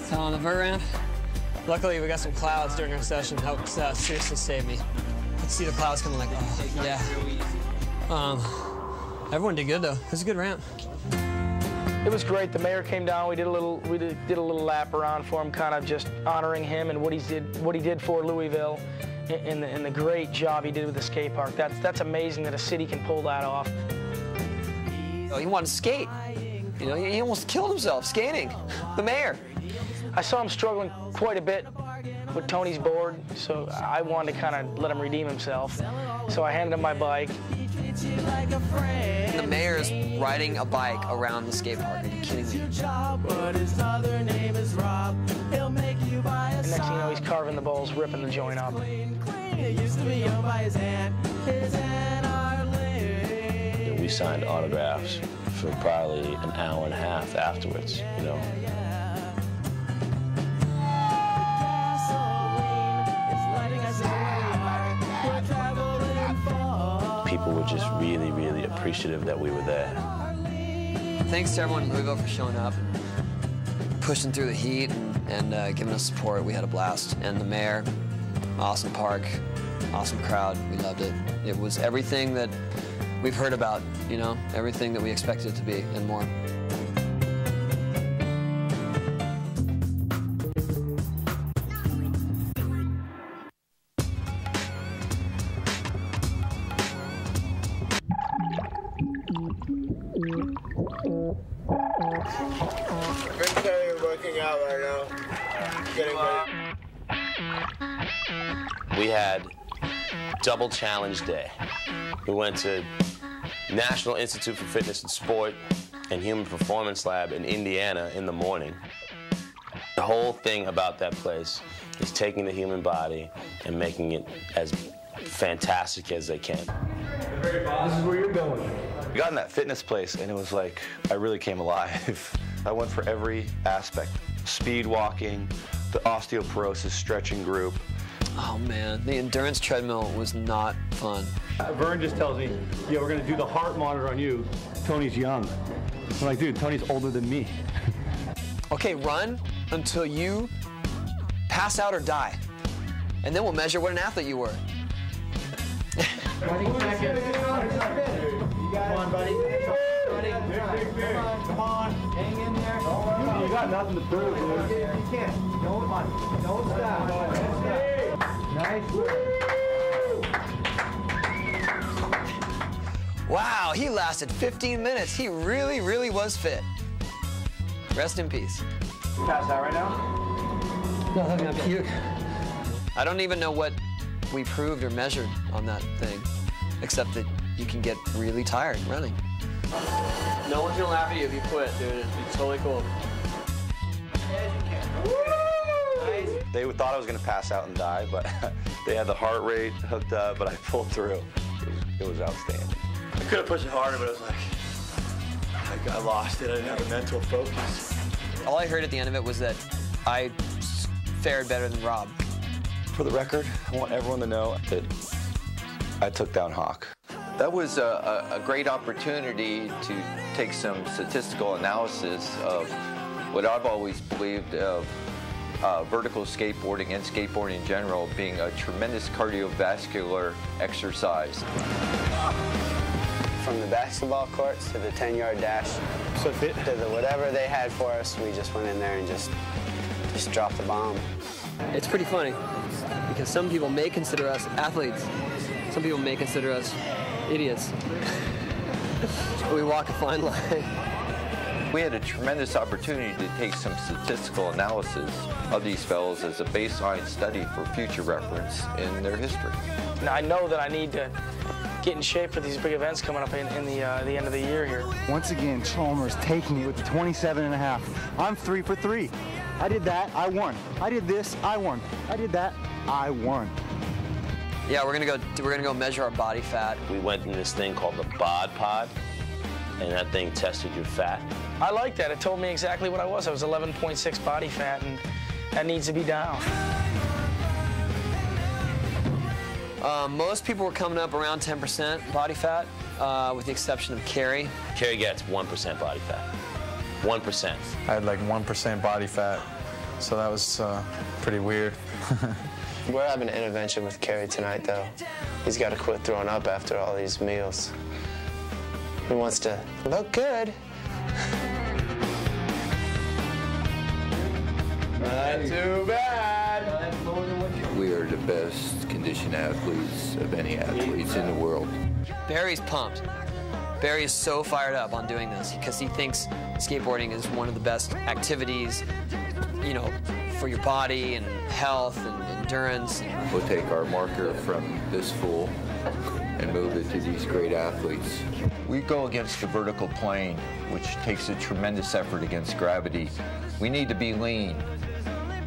So on the vert ramp, luckily we got some clouds during our session. Helped seriously save me. I could see the clouds coming like, oh, yeah. Everyone did good though. It was a good ramp. It was great. The mayor came down. We did a little lap around for him, kind of just honoring him and what he did for Louisville, and the great job he did with the skate park. That's amazing that a city can pull that off. He wanted to skate. You know, he almost killed himself skating. The mayor. I saw him struggling quite a bit with Tony's board, so I wanted to kind of let him redeem himself. So I handed him my bike. The mayor's riding a bike around the skate park. Are you kidding me? And next thing you know, he's carving the balls, ripping the joint up. We signed autographs for probably an hour and a half afterwards, you know. People were just really, really appreciative that we were there. Thanks to everyone in Louisville for showing up, pushing through the heat, and giving us support. We had a blast. And the mayor, awesome park, awesome crowd. We loved it. It was everything that we've heard about, you know, everything that we expected it to be and more. Kerry working out right now, getting ready. We had double challenge day. We went to National Institute for Fitness and Sport and Human Performance Lab in Indiana in the morning. The whole thing about that place is taking the human body and making it as fantastic as they can. This is where you're going. We got in that fitness place, and it was like I really came alive. I went for every aspect. Speed walking, the osteoporosis stretching group. Oh, man, the endurance treadmill was not fun. Vern just tells me, yeah, we're going to do the heart monitor on you. Tony's young. I'm like, dude, Tony's older than me. Okay, run until you pass out or die. And then we'll measure what an athlete you were. Come on, buddy. Come on. Hang in there. You got nothing to prove, dude. You can't. Don't stop. Nice. Wow, he lasted 15 minutes. He really, really was fit. Rest in peace. You passed out right now? No, I'm gonna puke. I don't even know what we proved or measured on that thing, except that you can get really tired running. No one's gonna laugh at you if you quit, dude. It'd be totally cool. They thought I was going to pass out and die, but they had the heart rate hooked up, but I pulled through. It was outstanding. I could have pushed it harder, but I was like, I lost it. I didn't have a mental focus. All I heard at the end of it was that I fared better than Rob. For the record, I want everyone to know that I took down Hawk. That was a great opportunity to take some statistical analysis of what I've always believed of vertical skateboarding and skateboarding in general being a tremendous cardiovascular exercise. From the basketball courts to the 10-yard dash, to the whatever they had for us, we just went in there and just dropped the bomb. It's pretty funny because some people may consider us athletes. Some people may consider us idiots. We walk a fine line. We had a tremendous opportunity to take some statistical analysis of these fellows as a baseline study for future reference in their history. Now, I know that I need to get in shape for these big events coming up in the end of the year here. Once again, Chalmers taking it with the 27.5. I'm 3 for 3. I did that, I won. I did this, I won. I did that, I won. Yeah, we're gonna go measure our body fat. We went in this thing called the bod pod, and that thing tested your fat. I like that. It told me exactly what I was. I was 11.6 body fat, and that needs to be down. Most people were coming up around 10% body fat, with the exception of Kerry. Kerry gets 1% body fat. 1%. I had like 1% body fat, so that was pretty weird. We're having an intervention with Kerry tonight, though. He's got to quit throwing up after all these meals. He wants to look good. Not too bad. We are the best conditioned athletes of any athletes in the world. Barry's pumped. Barry is so fired up on doing this because he thinks skateboarding is one of the best activities, you know, for your body and health and endurance. We'll take our marker from this fool and move it to these great athletes. We go against the vertical plane, which takes a tremendous effort against gravity. We need to be lean.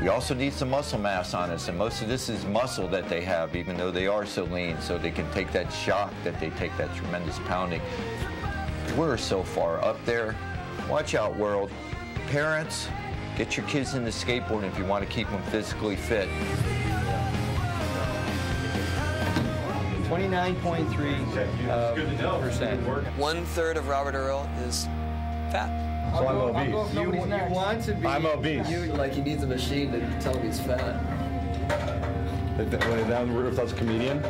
We also need some muscle mass on us, and most of this is muscle that they have, even though they are so lean, so they can take that shock, that they take that tremendous pounding. We're so far up there. Watch out, world. Parents, get your kids into skateboarding if you want to keep them physically fit. 29.3%. 1/3 of Robert Earl is fat. So I'm obese. You want to be. I'm obese. Like he needs a machine to tell him he's fat. When down the Rooftop's a comedian.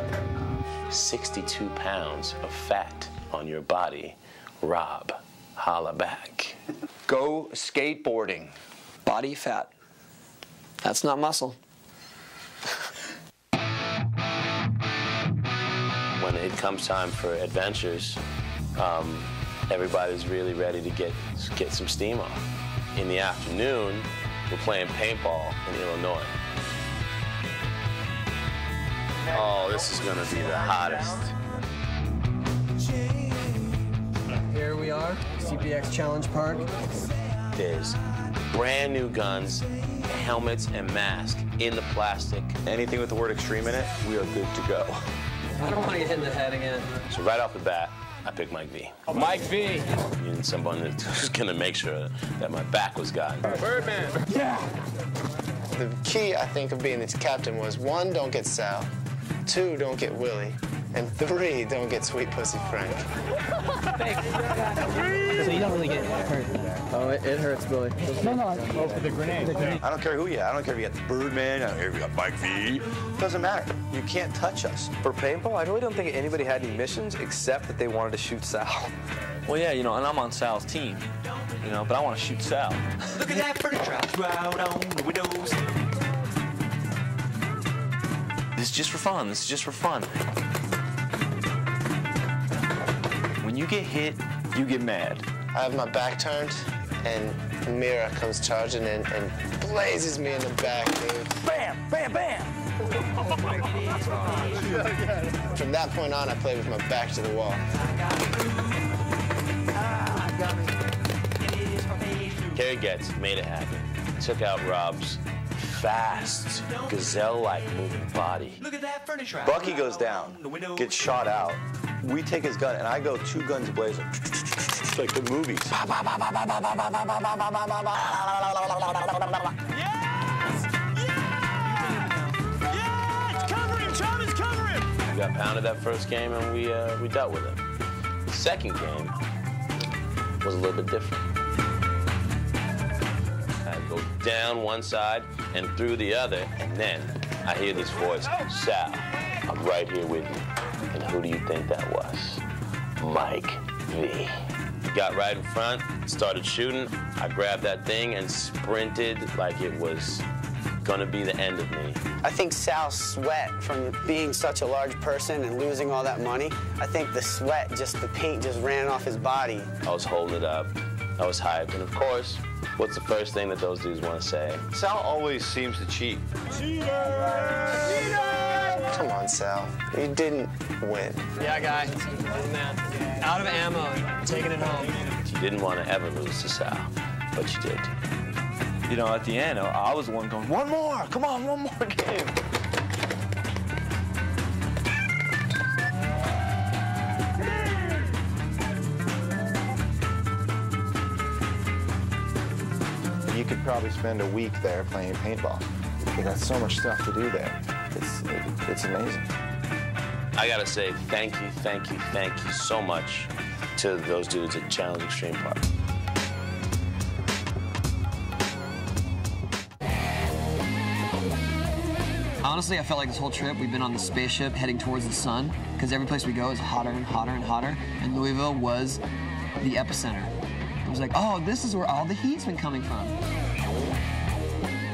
62 pounds of fat on your body. Rob, holla back. Go skateboarding. Body fat. That's not muscle. When it comes time for adventures, everybody's really ready to get some steam off. In the afternoon, we're playing paintball in Illinois. Oh, this is gonna be the hottest. Here we are, CPX Challenge Park. There's brand new guns, helmets, and masks in the plastic. Anything with the word extreme in it, we are good to go. I don't want to get hit in the head again. So right off the bat, I picked Mike V. Mike V. And someone that's gonna make sure that my back was gotten. Birdman. Yeah. The key, I think, of being the captain was 1, don't get Sal. 2, don't get Willy. And 3, don't get Sweet Pussy Frank. So you don't really get hurt. Oh, it hurts, Billy. No. Go for the grenade. I don't care who you are. I don't care if you got the Birdman. I don't care if you got Mike V. Doesn't matter. You can't touch us. For paintball, I really don't think anybody had any missions except that they wanted to shoot Sal. Well, yeah, you know, and I'm on Sal's team, you know, but I want to shoot Sal. Look at that furniture out on the windows. This is just for fun. This is just for fun. When you get hit, you get mad. I have my back turned, and Mirra comes charging in and blazes me in the back, dude. Bam, bam, bam. From that point on, I played with my back to the wall. Kerry Getz made it happen. Took out Rob's fast, gazelle-like moving body. Look at that furniture. Bucky goes down, gets shot out. We take his gun, and I go 2 guns blazing. It's like the movies. Cover him, Chalmers, cover him. We got pounded that first game, and we dealt with it. The second game was a little bit different. I go down one side and through the other, and then I hear this voice, Sal, I'm right here with you. And who do you think that was? Mike V. He got right in front, started shooting. I grabbed that thing and sprinted like it was gonna be the end of me. I think Sal's sweat from being such a large person and losing all that money, I think the sweat, the paint just ran off his body. I was holding it up. I was hyped. And of course, what's the first thing that those dudes want to say? Sal always seems to cheat. Come on, Sal. You didn't win. Yeah, guy. Man. Out of ammo, taking it home. You didn't want to ever lose to Sal, but you did. You know, at the end, I was the one going, one more, come on, one more game. You could probably spend a week there playing paintball. You got so much stuff to do there. It's amazing. I gotta say thank you so much to those dudes at Challenge Extreme Park. Honestly, I felt like this whole trip we've been on the spaceship heading towards the sun, because every place we go is hotter and hotter and hotter, and Louisville was the epicenter. It was like, oh, this is where all the heat's been coming from.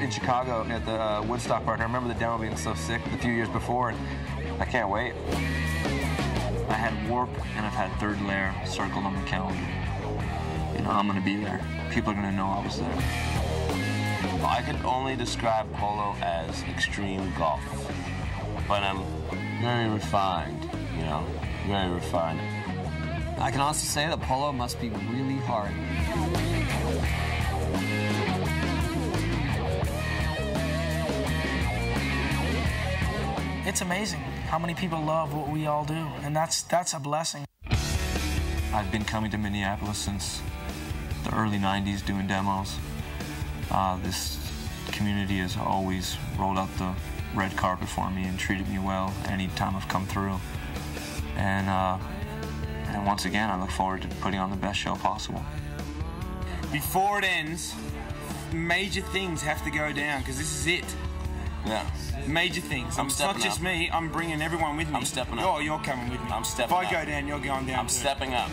In Chicago at the Woodstock Park, I remember the demo being so sick a few years before, and I can't wait. I had warp and I've had third layer circled on the calendar. You know, I'm gonna be there. People are gonna know I was there. I could only describe polo as extreme golf, but I'm very refined, you know, very refined. I can honestly say that polo must be really hard. It's amazing how many people love what we all do, and that's a blessing. I've been coming to Minneapolis since the early 90s doing demos. This community has always rolled out the red carpet for me and treated me well any time I've come through. And once again, I look forward to putting on the best show possible. Before it ends, major things have to go down, because this is it. Yeah. Major things. I'm It's stepping not just up. me, I'm bringing everyone with me. I'm stepping up. Oh, you're coming with me. I'm stepping up. If I go down, you're going down I'm too. stepping up.